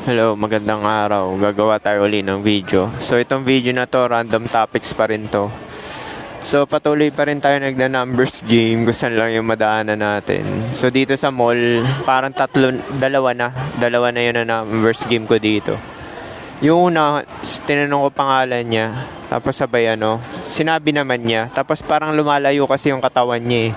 Hello, magandang araw. Gagawa tayo uli ng video. So, itong video na to, random topics pa rin to. So, patuloy pa rin tayo nagna-numbers game kung saan lang yung madaanan natin. So, dito sa mall, parang dalawa na yun na numbers game ko dito. Yung una, tinanong ko pangalan niya. Tapos sabay sinabi naman niya. Tapos parang lumalayo kasi yung katawan niya eh.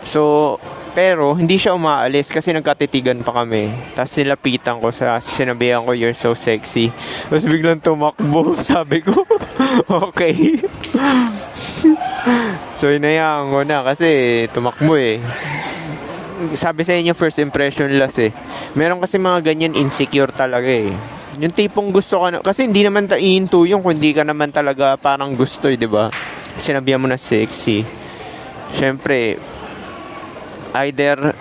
So, pero hindi siya umaalis kasi nagkatitigan pa kami. Tapos nilapitan ko sinabihan ko, "You're so sexy." Tapos biglang tumakbo. Sabi ko, okay. So inayaan ko na kasi tumakbo eh. Sabi sa inyo, first impression last eh. Meron kasi mga ganyan insecure talaga eh. Yung tipong gusto ka kasi hindi naman iinto yung kung hindi ka naman talaga parang gusto eh, di ba? Sinabihan mo na sexy. Syempre, either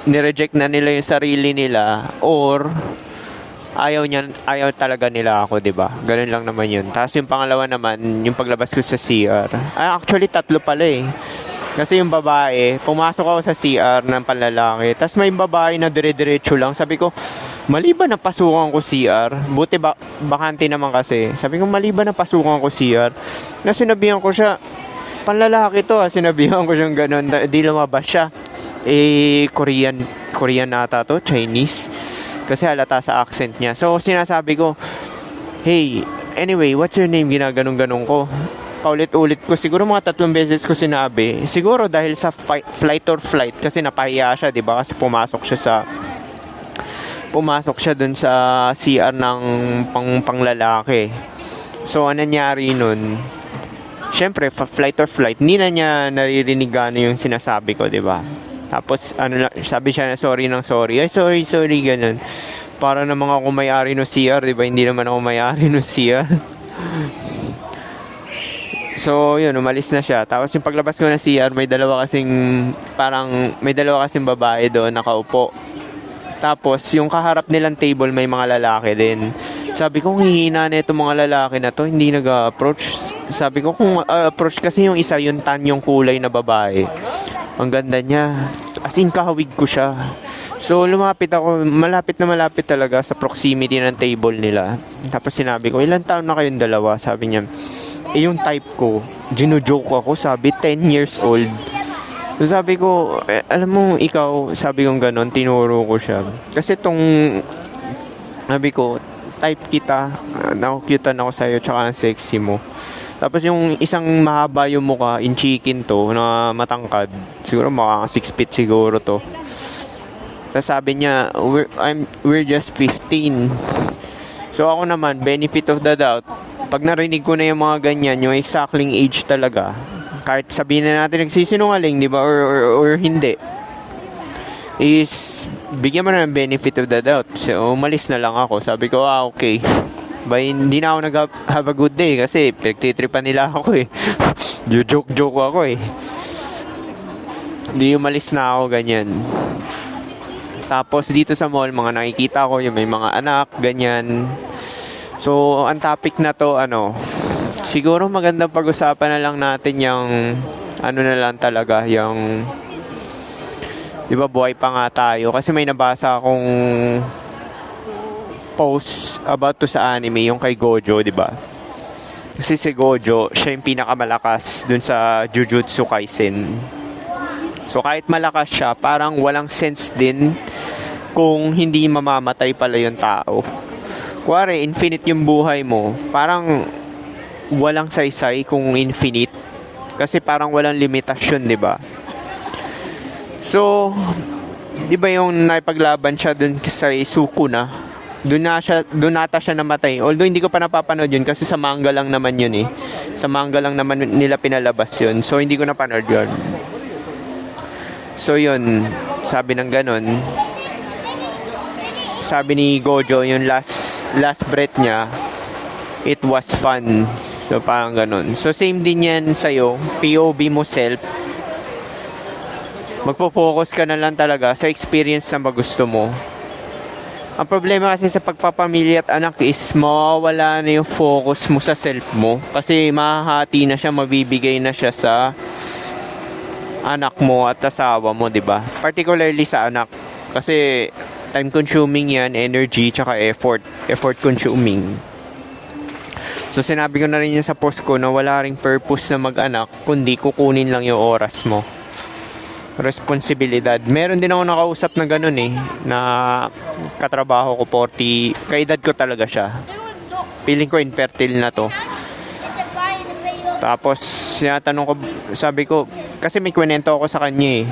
nireject na nila yung sarili nila or ayaw talaga nila ako, 'di ba? Ganun lang naman 'yun. Tapos yung pangalawa naman, yung paglabas ko sa CR. Actually tatlo pala eh. Kasi yung babae, pumasok ako sa CR ng panlalaki. Tapos may babae na dire-diretso lang. Sabi ko, mali ba na pasukan ko CR? Buti bakante naman kasi. Sabi ko, mali ba na pasukan ko CR? Na sinabihan ko siya, panlalaki to sinabihan ko siyang ganun. Di lumabas siya. Korean ata to, Chinese. Kasi halata sa accent niya. So, sinasabi ko, "Hey, anyway, what's your name?" Ginaganong-ganong ko. Paulit-ulit ko. Siguro mga 3 beses ko sinabi. Siguro dahil sa flight or flight. Kasi napahiya siya, di ba? Kasi pumasok siya dun sa CR ng panglalaki. So, anong nangyari nun? Siyempre, flight or flight, hindi na niya naririnig yung sinasabi ko, di ba? Tapos, sabi siya na sorry. Ay, sorry, ganun. Para namang ako may-ari no CR, di ba? Hindi naman ako may-ari no CR. So, yun, umalis na siya. Tapos, yung paglabas ko na CR, may dalawa kasing babae doon, nakaupo. Tapos, yung kaharap nilang table, may mga lalaki din. Sabi ko, kung hihina na itong mga lalaki na to, hindi nag-approach. Sabi ko, kung approach kasi yung isa, yung yung kulay na babae. Ang ganda niya. As in, kahawig ko siya. So, lumapit ako, malapit talaga sa proximity ng table nila. Tapos sinabi ko, ilang taon na kayong dalawa? Sabi niya, yung type ko, ginujoke ako, sabi, 10 years old. So, sabi ko, alam mo, ikaw, sabi kong ganon, tinuro ko siya. Kasi sabi ko, type kita, nakukyutan ako sa'yo, tsaka ang sexy mo. Tapos yung isang mahaba yung mukha, in chicken to, na matangkad. Siguro mga 6 feet siguro to. Tapos sabi niya, we're just 15. So ako naman, benefit of the doubt. Pag narinig ko na yung mga ganyan, yung exactly age talaga, kahit sabihin na natin nagsisinungaling, di ba? Or hindi. Is, bigyan mo na ng benefit of the doubt. So, umalis na lang ako. Sabi ko, okay. Hindi na ako nag-have a good day kasi pinagtitripan nila ako eh. Joke ako eh. Hindi, umalis na ako, ganyan. Tapos dito sa mall, mga nakikita ko yung may mga anak, ganyan. So, ang topic na to, siguro magandang pag-usapan na lang natin yung, na lang talaga, yung, di ba buhay pa nga tayo? Kasi may nabasa akong post about to sa anime, yung kay Gojo, di ba? Kasi si Gojo, siya yung pinakamalakas dun sa Jujutsu Kaisen. So kahit malakas siya, parang walang sense din kung hindi mamamatay pala yung tao. Kuwari, infinite yung buhay mo, parang walang saysay kung infinite. Kasi parang walang limitasyon, di ba? So, di ba yung naipaglaban siya dun sa Sukuna? Doon nata siya namatay. Although hindi ko pa napapanood yun kasi sa manga lang naman yun eh. Sa manga lang naman nila pinalabas yun. So hindi ko napanood yun. So yun, sabi ng ganun. Sabi ni Gojo, yung last breath niya, it was fun. So parang ganun. So same din yan sa'yo. POV mo self. Magpo-focus ka na lang talaga sa experience na magusto mo. Ang problema kasi sa pagpapamilya at anak is mawawala na yung focus mo sa self mo. Kasi mahahati na siya, mabibigay na siya sa anak mo at asawa mo, 'di ba? Particularly sa anak. Kasi time consuming yan, energy, tsaka effort consuming. So sinabi ko na rin yun sa post ko na wala ring purpose na mag-anak kundi kukunin lang yung oras mo. Responsibilidad. Meron din ako nakausap na ganun na katrabaho ko 40, kaedad ko talaga siya. Feeling ko infertile na to. Tapos tinatanong ko, sabi ko, kasi may kwento ako sa kanya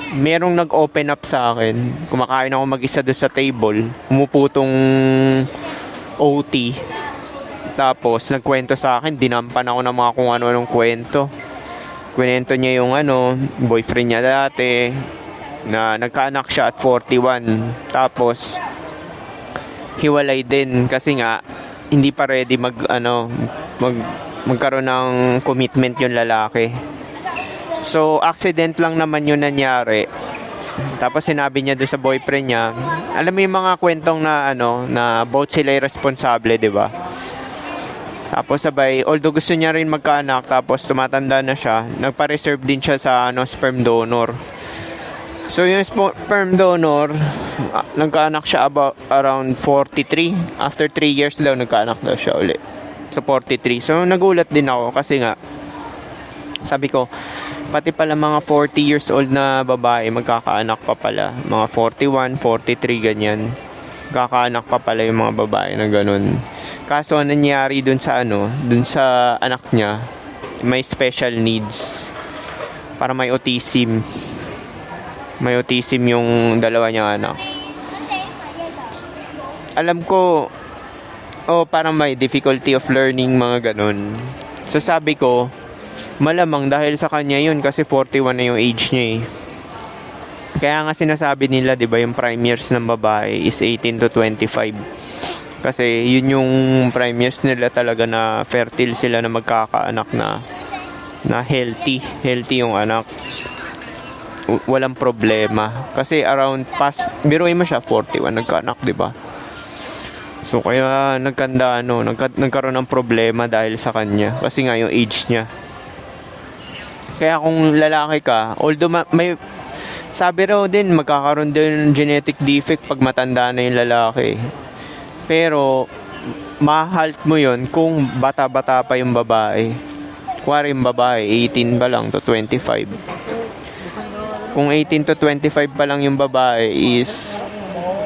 merong nag-open up sa akin. Kumakain ako mag-isa doon sa table. Umupo tong OT. Tapos nagkwento sa akin, dinampan ako ng mga kung ano-anong kwento. Kwento niya yung boyfriend niya dati, na nagkaanak siya at 41. Tapos hiwalay din kasi nga hindi pa ready magkaroon ng commitment yung lalaki. So accident lang naman yun nangyari. Tapos sinabi niya doon sa boyfriend niya, alam mo yung mga kwentong na both sila irresponsible, 'di ba? Tapos sabay, although gusto niya rin magkaanak, tapos tumatanda na siya, nagpa-reserve din siya sa sperm donor. So yung sperm donor, nagkaanak siya around 43. After 3 years daw, nagkaanak daw siya ulit. So 43. So nagulat din ako kasi nga, sabi ko, pati pala mga 40 years old na babae, magkakaanak pa pala. Mga 41, 43, ganyan. Magkakaanak pa pala yung mga babae na ganun. Kaso nangyari dun sa anak niya, may special needs. Para may autism. May autism yung dalawa niyang anak. Alam ko, parang may difficulty of learning, mga ganun. So sabi ko, malamang dahil sa kanya yun kasi 41 na yung age niya Kaya nga sinasabi nila, 'di ba, yung prime years ng babae is 18 to 25. Kasi yun yung prime years nila talaga na fertile sila na magkakaanak na healthy yung anak. Walang problema. Kasi around biruin mo siya 41 nagkaanak, 'di ba? So kaya nagkaroon ng problema dahil sa kanya kasi nga yung age niya. Kaya kung lalaki ka, although may sabi raw din magkakaroon din ng genetic defect pag matanda na yung lalaki. Pero ma-halt mo yon kung bata-bata pa yung babae. Kuwari yung babae 18 pa lang to 25. Kung 18 to 25 pa lang yung babae is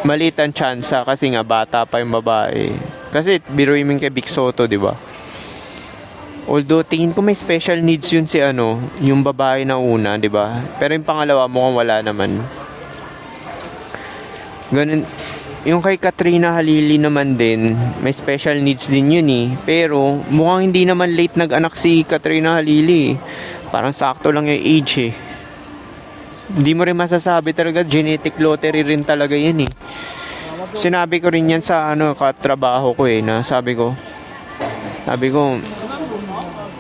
maliit ang tsansa kasi nga bata pa yung babae. Kasi biruin mo kay Vic Soto, di ba? Although tingin ko may special needs yun si yung babae na una, 'di ba? Pero yung pangalawa mukhang wala naman. Ganun. Yung kay Katrina Halili naman din, may special needs din yun Pero mukhang hindi naman late nag-anak si Katrina Halili. Parang sakto lang yung age Hindi mo rin masasabi talaga, genetic lottery rin talaga yan Sinabi ko rin yan sa katrabaho ko na sabi ko,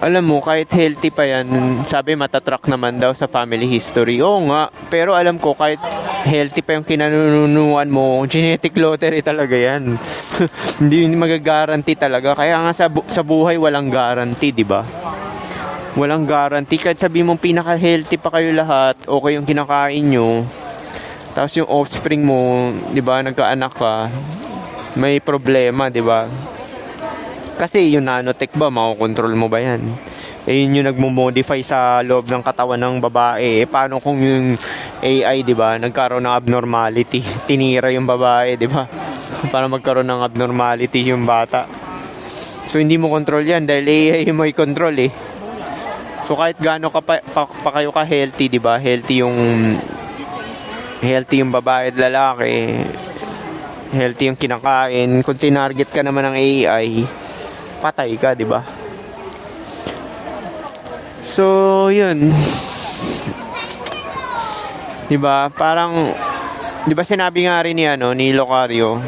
alam mo, kahit healthy pa yan, sabi matatrack naman daw sa family history. Oo nga, pero alam ko kahit healthy pa yung kinanunuan mo, genetic lottery talaga yan. Hindi magagaranti talaga. Kaya nga sa buhay walang guarantee, di ba? Walang guarantee. Kahit sabi mong pinaka-healthy pa kayo lahat, okay yung kinakain nyo, tapos yung offspring mo, di ba, nagkaanak ka, may problema, di ba? Kasi yung nanotech ba, makokontrol mo ba yan? Yun yung nagmo-modify sa loob ng katawan ng babae. Paano kung yung AI, di ba, nagkaroon ng abnormality? Tinira yung babae, di ba? Para magkaroon ng abnormality yung bata. So hindi mo control yan dahil AI mo i-control So kahit gaano ka pa kayo ka-healthy, di ba? Healthy yung babae at lalaki. Healthy yung kinakain. Kung tinarget ka naman ng AI, patay ka, di ba? So, yun. Di ba? Parang, di ba sinabi nga rin ni Locario,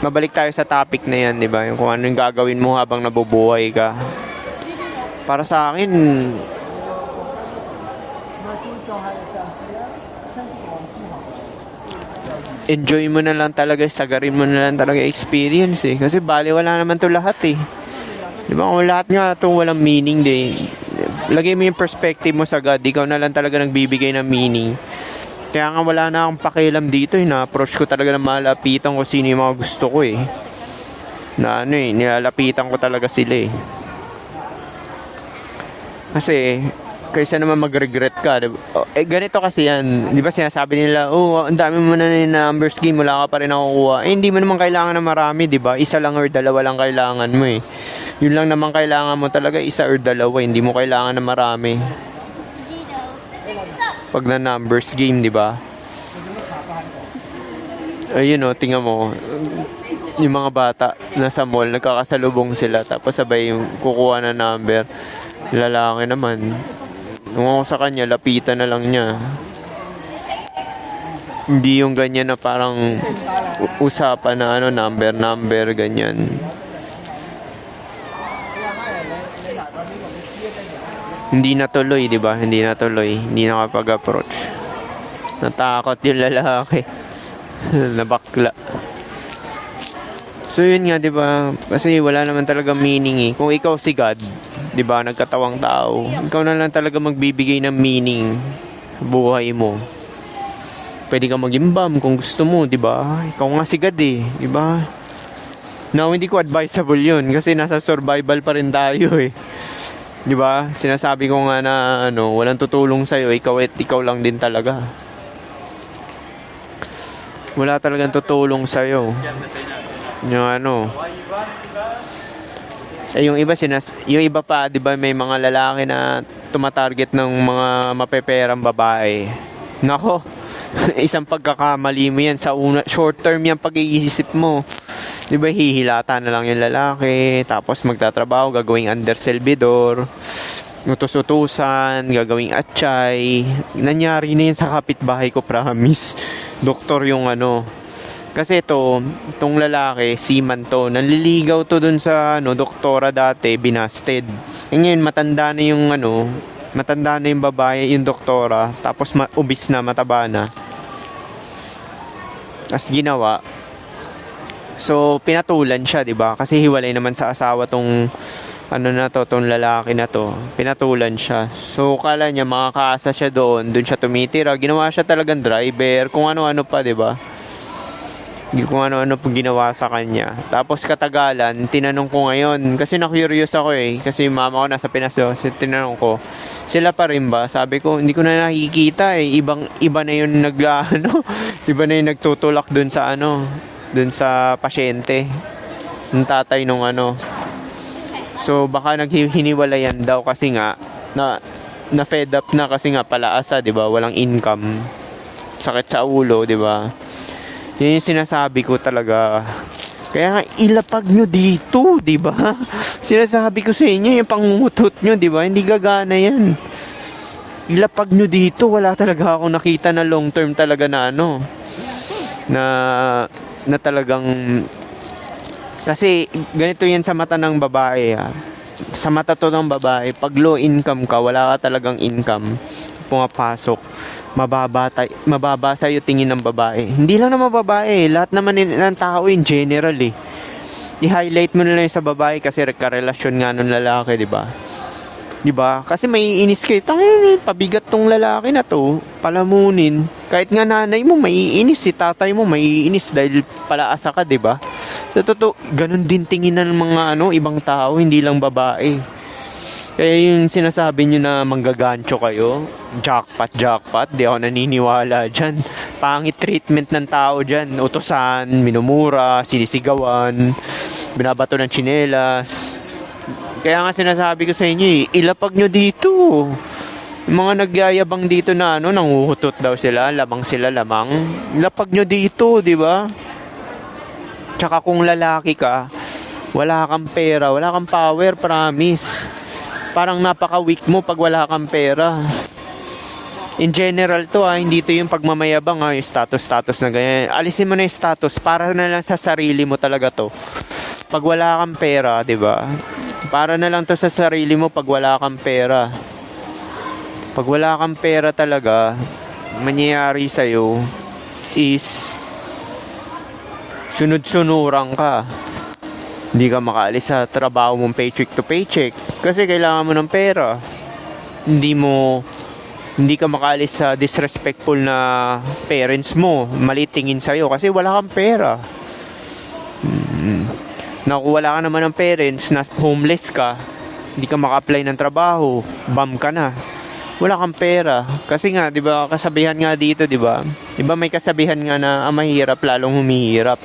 mabalik tayo sa topic na yan, di ba? Yung kung ano yung gagawin mo habang nabubuhay ka. Para sa akin, enjoy mo na lang talaga, sagarin mo na lang talaga experience kasi bali wala naman to lahat di ba? Kung lahat nga itong walang meaning lagay mo yung perspective mo sa God, ikaw na lang talaga nagbibigay ng meaning. Kaya nga wala na akong pakialam dito eh. Na-approach ko talaga na malapitan ko sino yung mga gusto ko eh. Na ano eh, nilalapitan ko talaga sila eh. Kasi, kaysa naman mag-regret ka. Diba? Ganito kasi yan. Di ba sinasabi nila, ang dami mo na numbers game, wala ka pa rin nakukuha. Hindi mo naman kailangan ng marami, di ba? Isa lang or dalawa lang kailangan mo eh. Yun lang naman kailangan mo talaga, isa or dalawa. Hindi mo kailangan ng marami. Pag na numbers game, di ba? Ayun o, tingnan mo. Yung mga bata nasa mall, nagkakasalubong sila. Tapos sabay yung kukuha na number. Lalaki naman. Nung ako sa kanya, lapitan na lang niya. Hindi yung ganyan na parang usapan na ano, number, ganyan. Hindi natuloy, di ba? Hindi natuloy. Hindi nakapag-approach. Natakot yung lalaki. Nabakla. So yun nga, di ba? Kasi wala naman talaga meaning eh. Kung ikaw si God, di ba, nagkatawang tao, ikaw na lang talaga magbibigay ng meaning sa buhay mo. Pwede ka mag-imbam kung gusto mo, di ba? Ikaw nga si God eh, di ba? Now, hindi ko advisable yun kasi nasa survival pa rin tayo eh. Di ba? Sinasabi ko nga na ano, walang tutulong sa'yo, ikaw at ikaw lang din talaga. Wala talagang tutulong sa'yo. Yung ano, yung iba pa, 'di ba, may mga lalaki na tumatarget ng mga mapeperang babae. Nako, isang pagkakamali mo yan sa short term yan pag-iisip mo. 'Di ba, hihilata na lang yung lalaki, tapos magtatrabaho, gagawing underservidor, utos-utusan, gagawing atchay. Nangyari na yan sa kapitbahay ko, promise. Doktor yung ano. Kasi itong lalaki, seaman to, nanliligaw to dun sa doktora dati, binasted. E ngayon, matanda na yung babae, yung doktora, tapos ubis na, mataba na. As ginawa, so pinatulan siya, di ba? Kasi hiwalay naman sa asawa tong lalaki na to. Pinatulan siya. So kala niya makakaasa siya doon siya tumitira. Ginawa siya talagang driver, kung ano-ano pa, di ba? Kung ano-ano po ginawa sa kanya. Tapos katagalan, tinanong ko ngayon, kasi na-curious ako eh, kasi yung mama ko nasa Pinas doon, so tinanong ko, sila pa rin ba? Sabi ko, hindi ko na nakikita eh, iba na yung iba na yung nagtutulak doon sa pasyente, ng tatay nung ano. So baka naghihiniwalayan daw kasi nga, na fed up na kasi nga palaasa, di ba? Walang income, sakit sa ulo, di ba? Yun yung sinasabi ko talaga. Kaya nga, ilapag nyo dito, di ba? Sinasabi ko sa inyo, yung pangungutot nyo, di ba? Hindi gagana yan. Ilapag nyo dito, wala talaga akong nakita na long term talaga na na talagang, kasi ganito yan sa mata ng babae. Sa mata to ng babae, pag low income ka, wala ka talagang income, pumapasok, mababa sa'yo tingin ng babae. Hindi lang naman babae, lahat naman ng tao in general eh. I-highlight mo na lang sa babae kasi karelasyon nga nung lalaki, di ba? Di ba? Kasi may inis kayo, pabigat tong lalaki na to, palamunin. Kahit nga nanay mo maiinis, si tatay mo maiinis dahil palaasa ka, di ba? Sa totoo, ganun din tingin ng mga ibang tao, hindi lang babae. Kaya yung sinasabi nyo na manggagancho kayo, jackpot, di ako naniniwala dyan. Pangit treatment ng tao dyan, utosan, minumura, sinisigawan, binabato ng tsinelas. Kaya nga sinasabi ko sa inyo, ilapag nyo dito. Yung mga nagyayabang dito na nanguhutot daw sila, lamang. Ilapag nyo dito, di ba? Tsaka kung lalaki ka, wala kang pera, wala kang power, promise. Parang napaka-weak mo pag wala kang pera. In general to hindi to yung pagmamayabang yung status na ganyan. Alisin mo na yung status, para na lang sa sarili mo talaga to. Pag wala kang pera, di ba? Para na lang to sa sarili mo pag wala kang pera. Pag wala kang pera talaga, mangyayari sa'yo is sunod-sunurang ka. Hindi ka makaalis sa trabaho mong paycheck to paycheck kasi kailangan mo ng pera. Hindi mo Hindi ka makaalis sa disrespectful na parents mo, mali tingin sa'yo kasi wala kang pera. Na kung wala ka naman ng parents, na homeless ka, hindi ka maka-apply ng trabaho, bum ka na. Wala kang pera. Kasi nga, 'di ba, kasabihan nga dito, 'di ba? 'Di ba may kasabihan nga na ang mahirap lalong humihirap.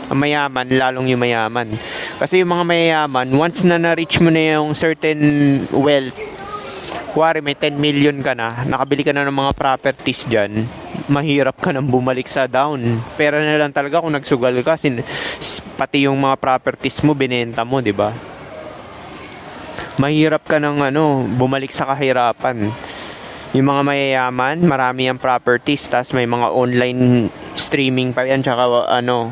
Ang mayaman lalong yumayaman. Kasi yung mga mayayaman, once na na-reach mo na yung certain wealth, kuwari may 10 million ka na, nakabili ka na ng mga properties dyan, mahirap ka nang bumalik sa down. Pera na lang talaga kung nagsugal ka, pati yung mga properties mo, binenta mo, di ba? Mahirap ka nang bumalik sa kahirapan. Yung mga mayayaman, marami ang properties, tas may mga online streaming pa yan, tsaka anong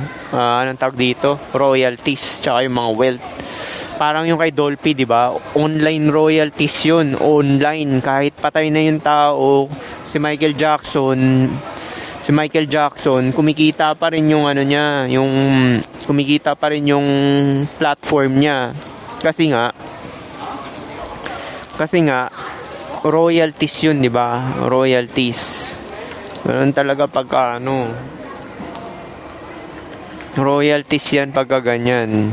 tawag dito? Royalties, tsaka yung mga wealth. Parang yung kay Dolphy, di ba? Online royalties yun. Online. Kahit patay na yung tao, si Michael Jackson, kumikita pa rin yung kumikita pa rin yung platform niya. Kasi nga, royalties yun, di ba? Royalties. Ganun talaga pagka royalties yan pagka ganyan.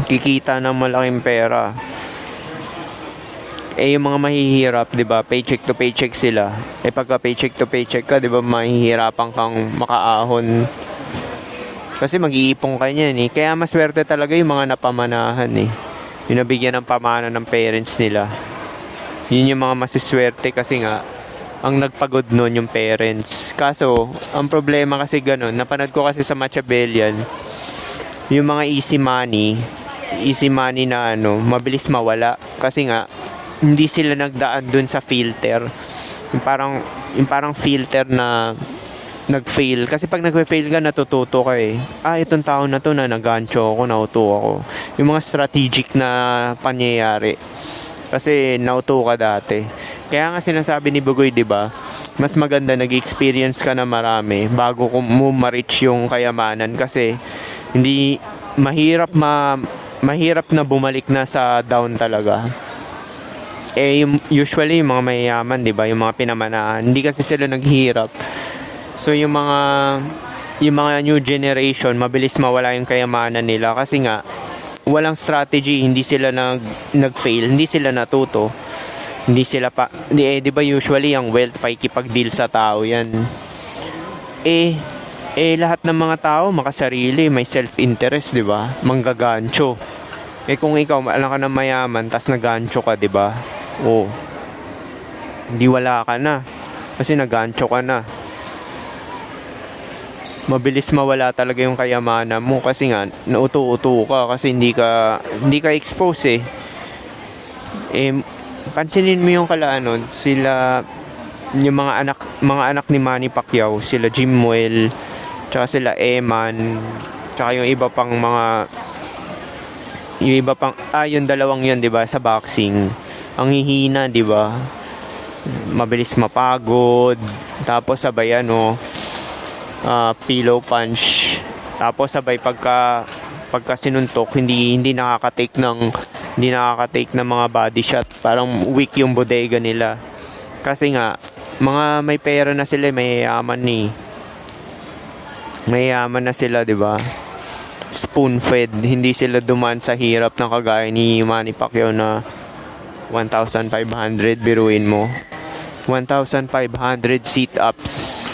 Kikita ng malaking pera. Yung mga mahihirap, 'di ba? Paycheck to paycheck sila. Pagka paycheck to paycheck ka, 'di ba, mahihirapan kang makaahon. Kasi mag-iipon ka niyan eh. Kaya maswerte talaga yung mga napamanahan eh. Yung nabigyan ng pamana ng parents nila. Yun yung mga masiswerte kasi nga ang nagpagod nun yung parents. Kaso, ang problema kasi ganun, napanood ko kasi sa Machiavellian, yung mga easy money na mabilis mawala. Kasi nga, hindi sila nagdaan dun sa filter. Yung parang filter na nag-fail. Kasi pag nag-fail ka, natututo ka eh. Itong taon na to na nag-gancho ako, nauto ako. Yung mga strategic na pangyayari. Kasi nauto ka dati. Kaya nga sinasabi ni Bugoy, 'di ba? Mas maganda nag-experience ka na marami bago mo ma-reach yung kayamanan kasi hindi mahirap na bumalik na sa down talaga. Usually yung mga mayayaman, 'di ba? Yung mga pinamanahan, hindi kasi sila naghihirap. So yung mga new generation, mabilis mawala yung kayamanan nila kasi nga walang strategy, hindi sila nag-fail, hindi sila natuto. Di ba usually ang wealth pakikipag-deal sa tao yan. Lahat ng mga tao makasarili, may self-interest, di ba? Manggagancho. Kung ikaw alam ka na mayaman, tas nagancho ka, di ba? Hindi wala ka na. Kasi nagancho ka na. Mabilis mawala talaga yung kayamanan mo kasi nga nauto-uto ka kasi hindi ka expose eh. Pansinin mo yung sila yung mga anak ni Manny Pacquiao, sila Jim Muel, tsaka sila Eman, tsaka yung iba pang yung dalawang yun, 'di ba, sa boxing. Ang hihina, 'di ba? Mabilis mapagod, tapos sabay pillow punch, tapos sabay pagka sinuntok hindi nakaka-take ng mga body shot, parang weak yung bodega nila kasi nga mga may pera na sila, mayayaman na sila, 'di ba? Spoon fed, hindi sila dumaan sa hirap ng kagaya ni Manny Pacquiao na 1,500, biruin mo 1,500 sit-ups.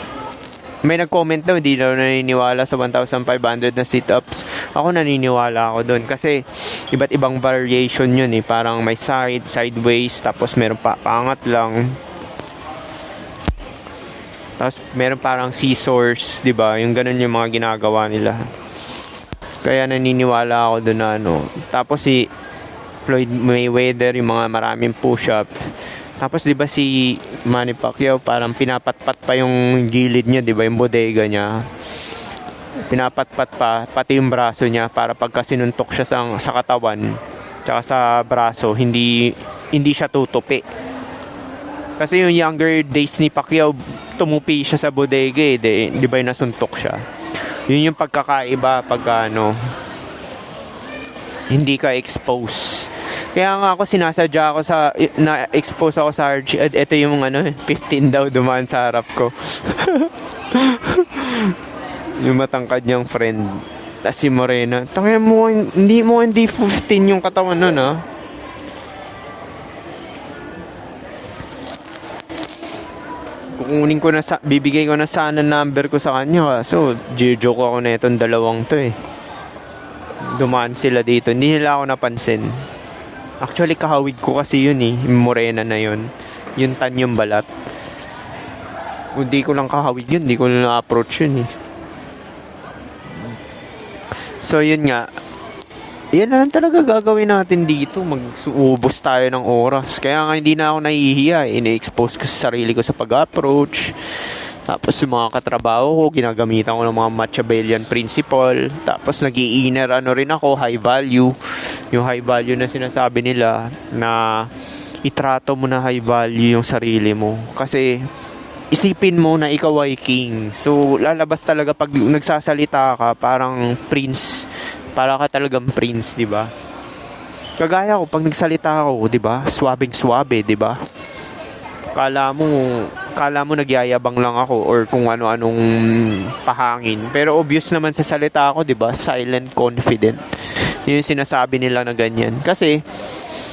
May nag-comment daw, hindi daw naniniwala sa 1,500 na sit-ups. Ako naniniwala ako doon kasi iba't ibang variation yun eh. Parang may sideways, tapos meron paangat lang. Tapos meron parang scissors, 'di ba? Yung ganun yung mga ginagawa nila. Kaya naniniwala ako doon na Tapos si Floyd Mayweather, yung mga maraming push-up. Tapos 'di ba si Manny Pacquiao parang pinapatpat pa yung gilid niya, 'di ba, yung bodega niya. Pinapatpat pa pati yung braso niya para pagka sinuntok siya sa katawan, tsaka sa braso, hindi siya tutupi. Kasi yung younger days ni Pacquiao, tumupi siya sa bodega eh, 'di ba, yung nasuntok siya. Yun yung pagkakaiba pagka hindi ka expose. Kaya nga ako sinasadya ako na-expose ako sa RG. Ito yung 15 daw dumaan sa harap ko. Yung matangkad niyang friend. Tapos si Morena. Tangina mo, hindi 15 yung katawan nun, ha? Kukunin ko na bibigay ko na sana number ko sa kanya. So, joke ako na itong dalawang to eh. Dumaan sila dito. Hindi nila ako napansin. Actually, kahawig ko kasi yun eh. Yung Morena na yun. Yung tan yung balat. Hindi ko lang kahawig yun. Hindi ko lang na-approach yun eh. So, yun nga. Yan na lang talaga gagawin natin dito. Mag-ubos tayo ng oras. Kaya nga hindi na ako nahihiya. Ini-expose ko sa sarili ko sa pag-approach. Tapos yung mga katrabaho ko, ginagamitan ko ng mga Machiavellian principle. Tapos nag-i-inner rin ako, high value. Yung high value na sinasabi nila na itrato mo na high value yung sarili mo. Kasi isipin mo na ikaw ay king. So lalabas talaga pag nagsasalita ka, parang prince. Para ka talagang prince, di ba? Kagaya ko, pag nagsalita ako, di ba? Swabing-swabe, di ba? Kala mo nagyayabang lang ako or kung ano-anong pahangin. Pero obvious naman sa salita ako, di ba? Silent confident. Yun yung sinasabi nila na ganyan. Kasi,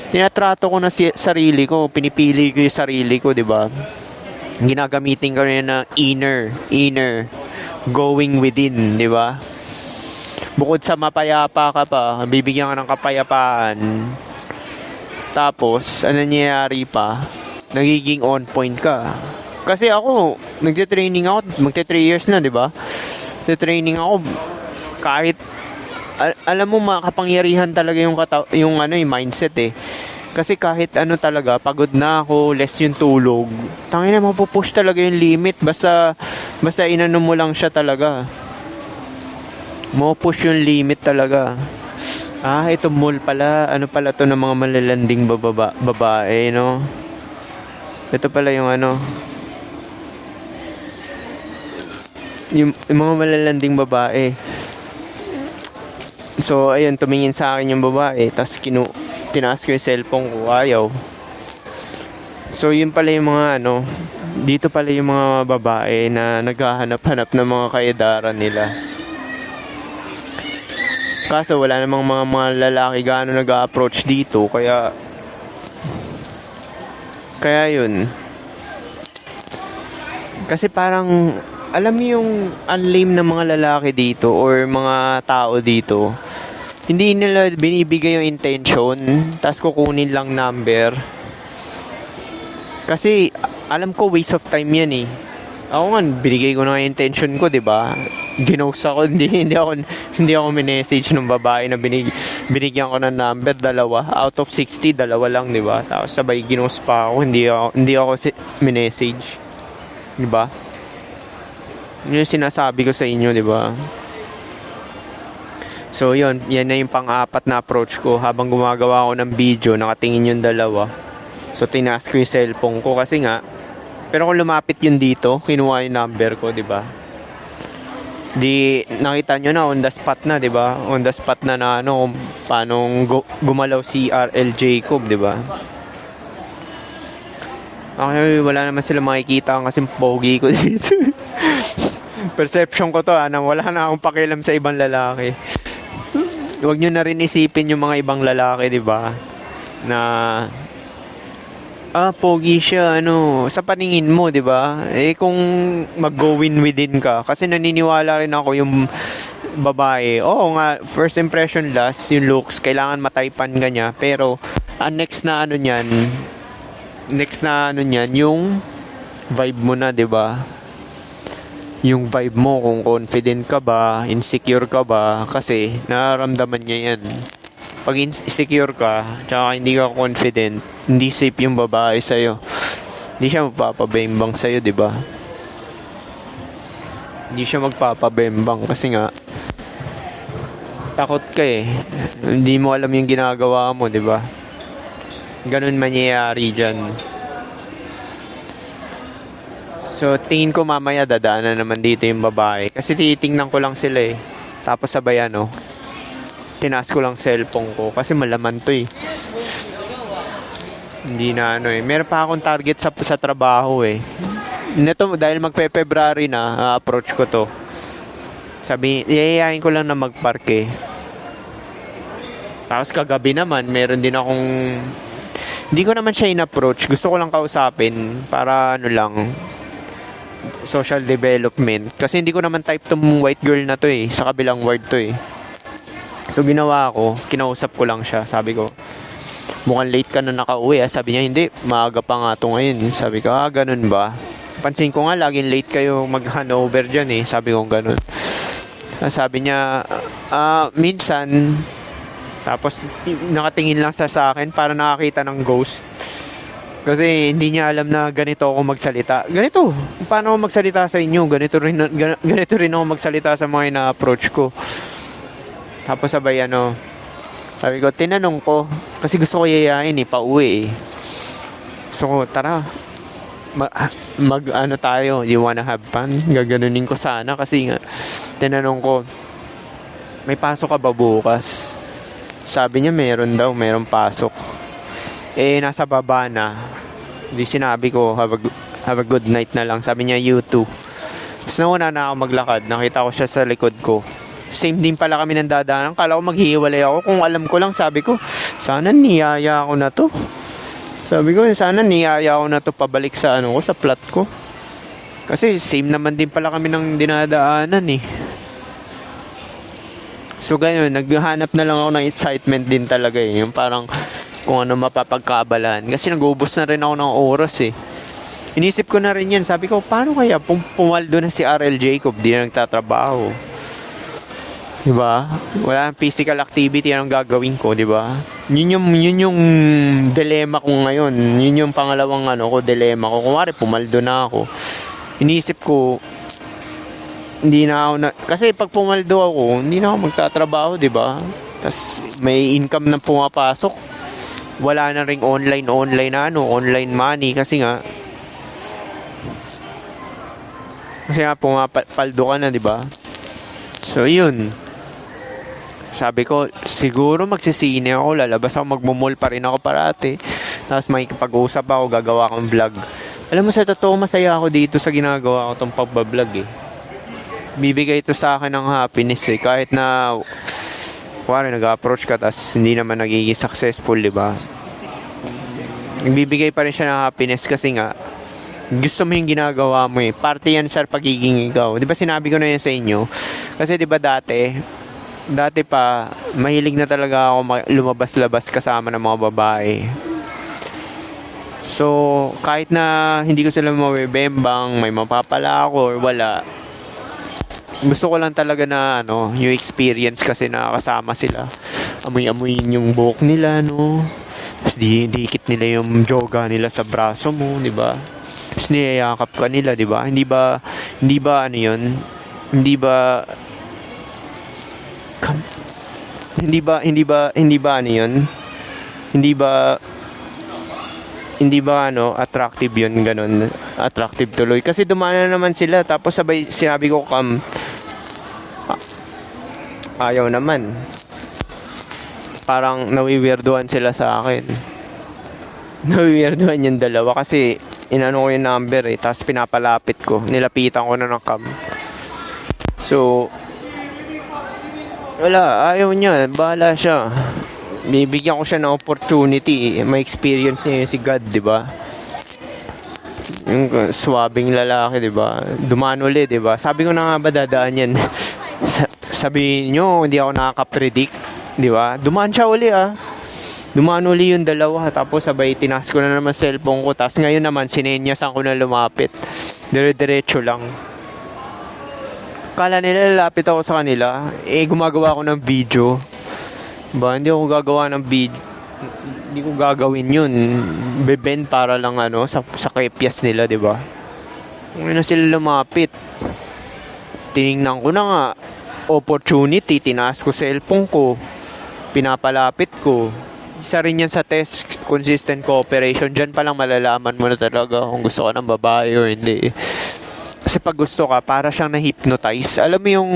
tinatrato ko na sarili ko, pinipili ko yung sarili ko, di ba? Ginagamitin ko rin na inner, going within, di ba? Bukod sa mapayapa ka pa, bibigyan ka ng kapayapaan. Tapos, ano nangyayari pa? Nagiging on point ka. Kasi ako, nagte-training ako, magte-3 years na, di ba? Nagte-training ako, kahit, alam mo, makapangyarihan talaga yung mindset eh. Kasi kahit talaga, pagod na ako, less yung tulog. Tangina, mapupush talaga yung limit. Basta inano mo lang siya talaga. Mo-push yung limit talaga. Ito mall pala. Ano pala to ng mga malalanding babae, no? Ito pala yung yung mga malalanding babae. So, ayun, tumingin sa akin yung babae. Tapos tinaas ko yung cellphone ko. Ayaw. So, yun pala yung mga dito pala yung mga babae na naghahanap-hanap ng mga kaedaran nila. Kaso wala namang mga lalaki gaano nag-a-approach dito. Kaya yun. Kasi parang, alam mo yung unlame ng mga lalaki dito or mga tao dito. Hindi nila binibigay yung intention. Tas kukunin lang number. Kasi, alam ko waste of time yan eh. Ako nga, binigay ko na yung intention ko, di ba? Ginost ako, hindi ako minessage ng babae na binigyan ko ng number, 2. Out of 60, 2 lang, di ba? Tapos sabay ginost pa ako, hindi ako minessage. Di ba? Yun yung sinasabi ko sa inyo, di ba? So, yan na yung pang-apat na approach ko. Habang gumagawa ako ng video, nakatingin yung 2. So, tinask ko yung cellphone ko kasi nga, pero kung lumapit yun dito, kinuha yung number ko, di ba? Di, nakita nyo na, on the spot na, di ba? On the spot na paano gumalaw si RL Jacob, di ba? Okay, wala naman sila makikita kasi pogi ko dito. Perception ko to, wala na akong pakialam sa ibang lalaki. Huwag nyo na rin isipin yung mga ibang lalaki, di ba? Na pogi siya, sa paningin mo, di ba? Kung mag-go within ka, kasi naniniwala rin ako yung babae, oo nga, first impression last, yung looks, kailangan mataypan ka niya, pero, next na niyan, yung vibe mo na, di ba? Yung vibe mo, kung confident ka ba, insecure ka ba, kasi, nararamdaman niya yan. Pag insecure ka, tsaka hindi ka confident, hindi safe yung babae sa'yo. Hindi siya magpapabembang sa'yo, di ba? Hindi siya magpapabembang kasi nga, takot ka eh. Hindi mo alam yung ginagawa mo, di ba? Ganun mangyayari dyan. So, tingin ko mamaya dadaanan naman dito yung babae. Kasi titingnan ko lang sila eh. Tapos sabay tinaas ko lang cellphone ko kasi malaman to eh. Hindi na ano eh. Meron pa akong target sa trabaho eh. Neto, dahil magpe-February na, approach ko to. Sabi, iayayain ko lang na magparke. Tapos kagabi naman, meron din akong... Hindi ko naman siya in-approach. Gusto ko lang kausapin para ano lang, social development. Kasi hindi ko naman type tong white girl na to eh. Sa kabilang word to eh. So ginawa ko, kinausap ko lang siya. Sabi ko, mukhang late ka na nakauwi. Sabi niya, hindi, maaga pa nga to ngayon. Sabi ko, ganun ba? Pansin ko nga, laging late kayo mag-handover dyan eh. Sabi ko, ganun. Sabi niya, minsan, tapos nakatingin lang sa akin para nakakita ng ghost. Kasi hindi niya alam na ganito ako magsalita. Ganito, paano ako magsalita sa inyo? Ganito rin ako magsalita sa mga ina-approach ko. Tapos sabay sabi ko, tinanong ko, kasi gusto ko yayain eh, pauwi eh. So, tara, tayo, you wanna have fun? Gaganunin ko sana kasi nga, tinanong ko, may pasok ka ba bukas? Sabi niya mayroong pasok. Eh, nasa baba na. Di sinabi ko, have a good night na lang. Sabi niya, you too. Tapos nauna na ako maglakad. Nakita ko siya sa likod ko. Same din pala kami ng dadaanan. Kala ko maghihiwalay ako. Kung alam ko lang, sabi ko, sana niyaya ako na to. Sabi ko, sana niyaya ako na to pabalik sa sa plot ko. Kasi same naman din pala kami ng dinadaanan eh. So ganyan, naghahanap na lang ako ng excitement din talaga eh. Yung parang kung ano mapapagkabalan. Kasi nag-ubos na rin ako ng oras eh. Inisip ko na rin yan. Sabi ko, paano kaya pumaldo na si RL Jacob? Di na nagtatrabaho. Diba? Wala nang physical activity ang gagawin ko, diba? Yun yung dilemma ko ngayon. Yun yung pangalawang dilemma ko. Kung pumaldo na ako. Inisip ko, hindi na ako kasi pag pumaldo ako, hindi na ako magtatrabaho, di ba? Tas may income na pumapasok. Wala na ring online online money kasi nga pumapaldo ka na, di ba? So yun. Sabi ko, siguro magsisine ako, lalabas ako, magmumall pa rin ako parati. Tapos may pag-uusap ako, gagawa akong vlog. Alam mo, sa totoo, masaya ako dito sa ginagawa ko tong pagbablog eh. Bibigay ito sa akin ng happiness eh. Kahit na nag-approach ka tas hindi naman nagiging successful, di ba? Nagbibigay pa rin siya ng happiness kasi nga gusto mo yung ginagawa mo eh. Parte yan sa pagiging ikaw. Di ba sinabi ko na yan sa inyo? Kasi di ba dati pa mahilig na talaga ako lumabas-labas kasama ng mga babae. So kahit na hindi ko sila mabibembang, may mapapala ako or wala, gusto ko lang talaga na yung experience kasi nakakasama sila. Amoy-amoyin yung buhok nila, Tapos dikit nila yung joga nila sa braso mo, di ba? Tapos niyayakap ka nila, di ba? Hindi ba yun? Hindi ba attractive yun, ganun, attractive tuloy kasi dumana naman sila tapos sabay sinabi ko ayaw naman, parang nawiwirduhan sila sa akin. Nawiwirduhan yung dalawa kasi inano ko yung number eh, tapos pinapalapit ko, nilapitan ko na ng cam. So wala, ayaw niya, bahala siya. Bibigyan ko siya ng opportunity. May experience niya si God, di ba? Yung swabing lalaki, di ba? Dumaan uli, di ba? Sabi ko na nga ba dadaan yan? Sabi nyo, hindi ako nakaka-predict, di ba? Dumaan siya uli, Dumaan uli yung dalawa. Tapos sabay, tinas ko na naman cellphone ko. Tapos ngayon naman, sinenyasan ko na lumapit. Dire-diretso lang. Kala nila lalapit ako sa kanila. Gumagawa ako ng video. Hindi ako gagawa ng video. Hindi ko gagawin yun. Bebend para lang sa kepyas nila, di ba? Kung na sila lumapit, tinignan ko na nga opportunity, tinaas ko cellphone ko, pinapalapit ko. Isa rin yan sa test, consistent cooperation. Diyan pa lang malalaman mo na talaga kung gusto ka ng babae o hindi. Kasi pag gusto ka, para siyang na-hypnotize. Alam mo yung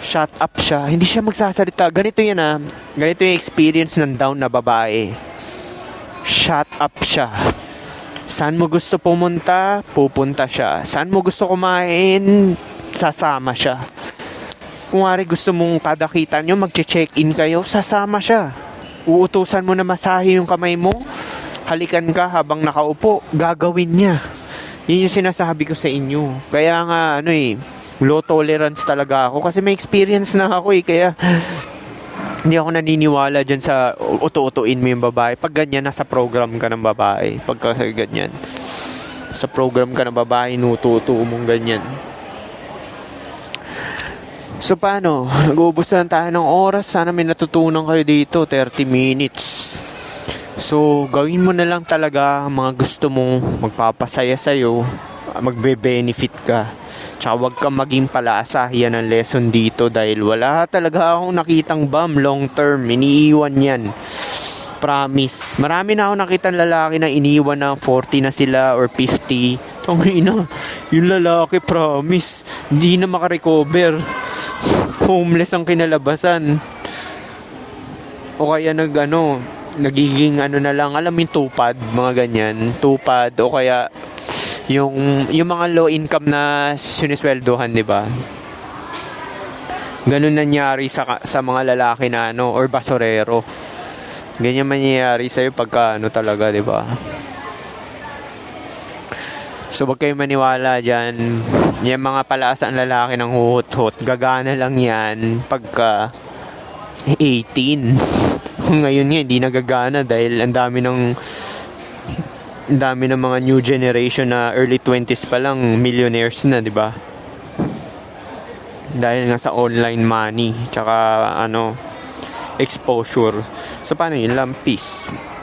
shut up siya, hindi siya magsasalita. Ganito yan Ganito yung experience ng down na babae. shut up siya. Saan mo gusto pumunta, pupunta siya. Saan mo gusto kumain, sasama siya. Kung wari gusto mong kada kita nyo, mag-check-in kayo, sasama siya. Uutusan mo na masahe yung kamay mo, halikan ka habang nakaupo, gagawin niya. Yun yung sinasabi ko sa inyo. Kaya nga, low tolerance talaga ako. Kasi may experience na ako kaya hindi ako naniniwala dyan sa uto-utuin mo yung babae. Pag ganyan, nasa program ka ng babae. Pagka ganyan, sa program ka ng babae, nuto-uto mong ganyan. So paano? Nag-uubos na tayo ng oras. Sana may natutunan kayo dito. 30 minutes. So, gawin mo na lang talaga ang mga gusto mong magpapasaya sa'yo. Magbe-benefit ka. Tsaka wag kang maging palaasa. Yan ang lesson dito dahil wala talaga akong nakitang bum long term. Iniiwan yan. Promise. Marami na ako nakitang lalaki na iniwan na 40 na sila or 50. Tangina, yung lalaki promise. Hindi na makarecover. Homeless ang kinalabasan. O kaya nagiging na lang, alam mo yung tupad, mga ganyan. Tupad o kaya yung mga low income na sinisweldohan, di ba? Ganun nangyari sa mga lalaki na or basurero. Ganyan mangyayari sa'yo pagka talaga, di ba? So wag kayo maniwala dyan. Yung mga palaasa ang lalaki ng huhot-hot, gagana lang yan pagka 18. Ngayon nga hindi nagagana dahil ang dami ng mga new generation na early 20s pa lang millionaires na, di ba? Dahil nga sa online money tsaka exposure. So paano yun lang? Peace.